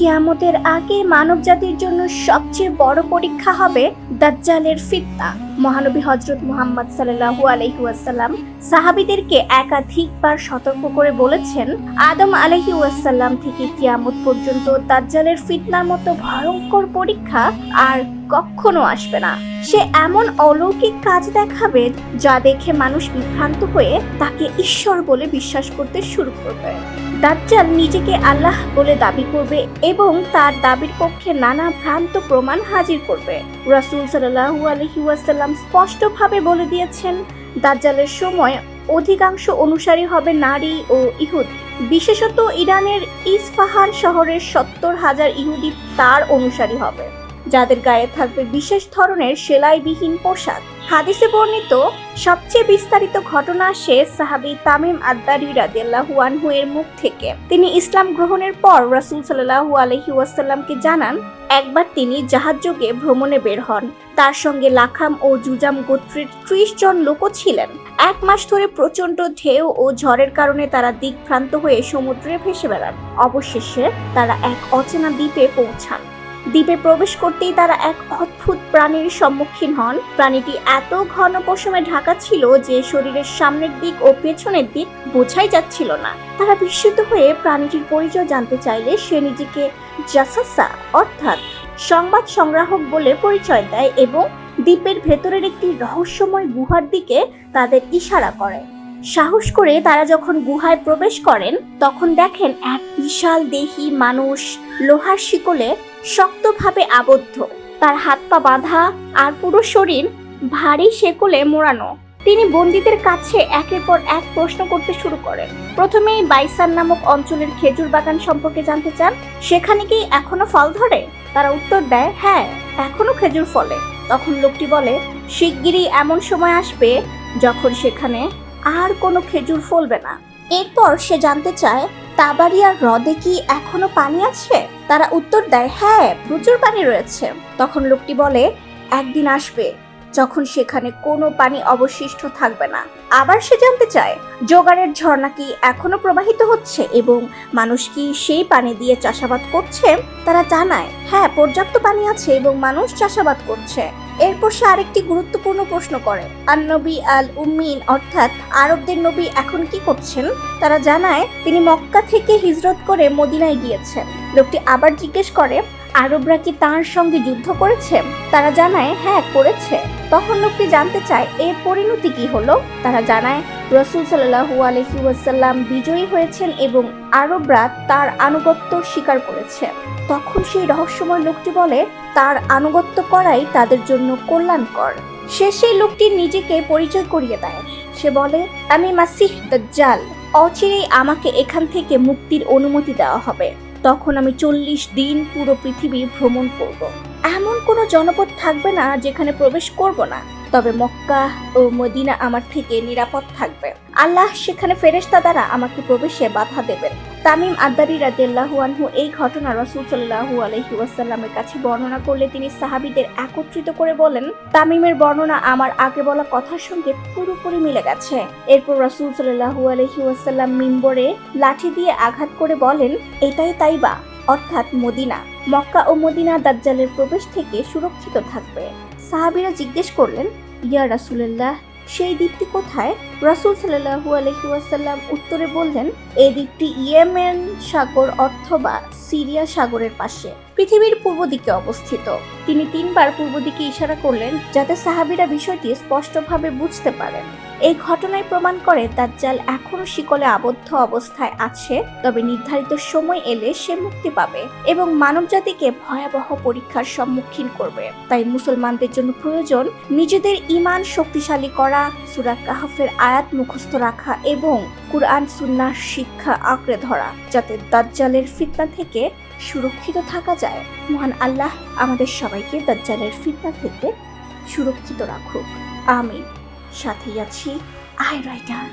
কিয়ামতের আগে মানবজাতির জন্য সবচেয়ে বড় পরীক্ষা হবে দাজ্জালের ফিতনা। মহানবী হযরত মুহাম্মদ সাল্লাল্লাহু আলাইহি ওয়াসাল্লাম সাহাবীদেরকে একাধিকবার সতর্ক করে বলেছেন, আদম আলাইহি ওয়াসাল্লাম থেকে কিয়ামত পর্যন্ত দাজ্জালের ফিতনার মতো ভয়ঙ্কর পরীক্ষা আর কখনো আসবে না। সে এমন অলৌকিক কাজ দেখাবে যা দেখে মানুষ বিভ্রান্ত হয়ে তাকে ঈশ্বর বলে বিশ্বাস করতে শুরু করবে। দাজ্জাল নিজেকে আল্লাহ বলে দাবি করবে এবং তার দাবির পক্ষে নানা ভ্রান্ত প্রমাণ হাজির করবে। রাসূল সাল্লাল্লাহু আলাইহি ওয়াসাল্লাম স্পষ্টভাবে বলে দিয়েছেন, দাজ্জালের সময় অধিকাংশ অনুসারী হবে নারী ও ইহুদি। বিশেষত ইরানের ইসফাহান শহরের 70,000 ইহুদি তার অনুসারী হবে, যাদের গায়ে থাকবে বিশেষ ধরনের সেলাইবিহীন পোশাক। হাদিসে বর্ণিত সবচেয়ে বিস্তারিত ঘটনা আসে সাহাবী তামিম আদ-দারি রাদিয়াল্লাহু আনহু এর মুখ থেকে। তিনি ইসলাম গ্রহণের পর রাসূল সাল্লাল্লাহু আলাইহি ওয়াসাল্লামকে জানান, একবার তিনি জাহাজযোগে ভ্রমণে বের হন। তার সঙ্গে লাখাম ও জুজাম গোত্রের 30 জন লোকও ছিলেন। 1 মাস ধরে প্রচন্ড ঢেউ ও ঝড়ের কারণে তারা দিকভ্রান্ত হয়ে সমুদ্রে ভেসে বেড়ান। অবশেষে তারা এক অচেনা দ্বীপে পৌঁছান। দ্বীপে প্রবেশ করতেই তারা এক অদ্ভুত প্রাণীর সম্মুখীন হন। প্রাণীটি এত ঘন পশমে ঢাকা ছিল যে শরীরের সামনের দিক ও পেছনের দিক বোঝাই যাচ্ছিল না। তারা বিস্মিত হয়ে প্রাণীটির পরিচয় জানতে চাইলে সে নিজেকে জাসাসা অর্থাৎ সংবাদ সংগ্রাহক বলে পরিচয় দেয় এবং দ্বীপের ভেতরের একটি রহস্যময় গুহার দিকে তাদের ইশারা করে। সাহস করে তারা যখন গুহায় প্রবেশ করেন তখন দেখেন এক বিশাল দেহী মানুষ লোহার শিকলে শক্তভাবে আবদ্ধ। তার হাত পা বাঁধা আর পুরো শরীর ভারী শেকলে মোড়ানো। তিনি বন্দীদের কাছে একের পর এক প্রশ্ন করতে শুরু করেন। প্রথমেই বাইসান নামক অঞ্চলের খেজুর বাগান সম্পর্কে জানতে চান, সেখানে কি এখনো ফল ধরে? তারা উত্তর দেয়, হ্যাঁ, এখনো খেজুর ফলে। তখন লোকটি বলে, শিগগিরই এমন সময় আসবে যখন সেখানে আর কোনো খেজুর ফলবে না। এরপর সে জানতে চায়, তাবারিয়া হ্রদে কি এখনো পানি আছে? তারা উত্তর দেয়, হ্যাঁ, প্রচুর পানি রয়েছে। তখন লোকটি বলে, একদিন আসবে যখন সেখানে কোনো পানি অবশিষ্ট থাকবে না। আবার সে জানতে চায়, জোগাড়ের ঝর্ণা কি এখনো প্রবাহিত হচ্ছে এবং মানুষ কি সেই পানি দিয়ে চাষাবাদ করছে? তারা জানায়, হ্যাঁ, পর্যাপ্ত পানি আছে এবং মানুষ চাষাবাদ করছে। এরপর সে আরেকটি গুরুত্বপূর্ণ প্রশ্ন করে, আন-নবী আল উম্মিন অর্থাৎ আরবদের নবী এখন কি করছেন? তারা জানায়, তিনি মক্কা থেকে হিজরত করে মদিনায় গিয়েছেন। লোকটি আবার জিজ্ঞেস করে, আরবরা কি তার সঙ্গে যুদ্ধ করেছে? তারা জানায়, হ্যাঁ, করেছে। তখন লোকটি জানতে চায়, এর পরিণতি কি হলো? তারা জানায়, রাসূল সাল্লাল্লাহু আলাইহি ওয়াসাল্লাম বিজয়ী হয়েছেন এবং আরবরা তার আনুগত্য স্বীকার করেছে। তখন সেই রহস্যময় লোকটি বলে, তার আনুগত্য করাই তাদের জন্য কল্যাণকর। সেই লোকটি নিজেকে পরিচয় করিয়ে দেয়। সে বলে, আমি মাসিহ দাজ্জাল। অচিরেই আমাকে এখান থেকে মুক্তির অনুমতি দেওয়া হবে। তখন আমি 40 দিন পুরো পৃথিবী ভ্রমণ করব। এমন কোনো জনপদ থাকবে না যেখানে প্রবেশ করব না, তবে মক্কা ও মদিনা আমার থেকে নিরাপদ থাকবে। আল্লাহ সেখানে ফেরেশতা দ্বারা আমাকে প্রবেশে বাধা দেবেন। তামিম আদ-দারি রাদিয়াল্লাহু আনহু এই ঘটনা রাসূল সাল্লাল্লাহু আলাইহি ওয়াসাল্লামের কাছে বর্ণনা করলে তিনি সাহাবীদের একত্রিত করে বলেন, তামিমের বর্ণনা আমার আগে বলা কথার সঙ্গে পুরোপুরি মিলে গেছে। এরপর রাসূল সাল্লাল্লাহু আলাইহি ওয়াসাল্লাম মিম্বরে লাঠি দিয়ে আঘাত করে বলেন, এটাই তাইবা অর্থাৎ মদিনা। মক্কা ও মদিনা দাজ্জালের প্রবেশ থেকে সুরক্ষিত থাকবে। সাহাবীরা জিজ্ঞেস করলেন, ইয়া রাসূলুল্লাহ, সেই দ্বীপটি কোথায়? রাসূল সাল্লাল্লাহু আলাইহি ওয়াসাল্লাম উত্তরে বললেন, এই দ্বীপটি ইয়েমেন সাগর অথবা সিরিয়া সাগরের পাশে পৃথিবীর পূর্ব দিকে অবস্থিত। তিনি 3 বার পূর্ব দিকে ইশারা করলেন যাতে সাহাবীরা বিষয়টি স্পষ্টভাবে বুঝতে পারেন। এই ঘটনায় প্রমাণ করে দাজ্জাল এখনো শিকলে আবদ্ধ অবস্থায় আছে, তবে নির্ধারিত সময় এলে সে মুক্তি পাবে এবং মানবজাতিকে ভয়াবহ পরীক্ষার সম্মুখীন করবে। তাই মুসলমানদের জন্য প্রয়োজন নিজেদের ঈমান শক্তিশালী করা, সূরা কাহফের আয়াত মুখস্থ রাখা এবং কুরআন সুন্নাহর শিক্ষা আঁকড়ে ধরা, যাতে দাজ্জালের ফিতনা থেকে সুরক্ষিত থাকা যায়। মহান আল্লাহ আমাদের সবাইকে দাজ্জালের ফিতনা থেকে সুরক্ষিত রাখুক। আমিন। সাথেই আছি আই রাইটার।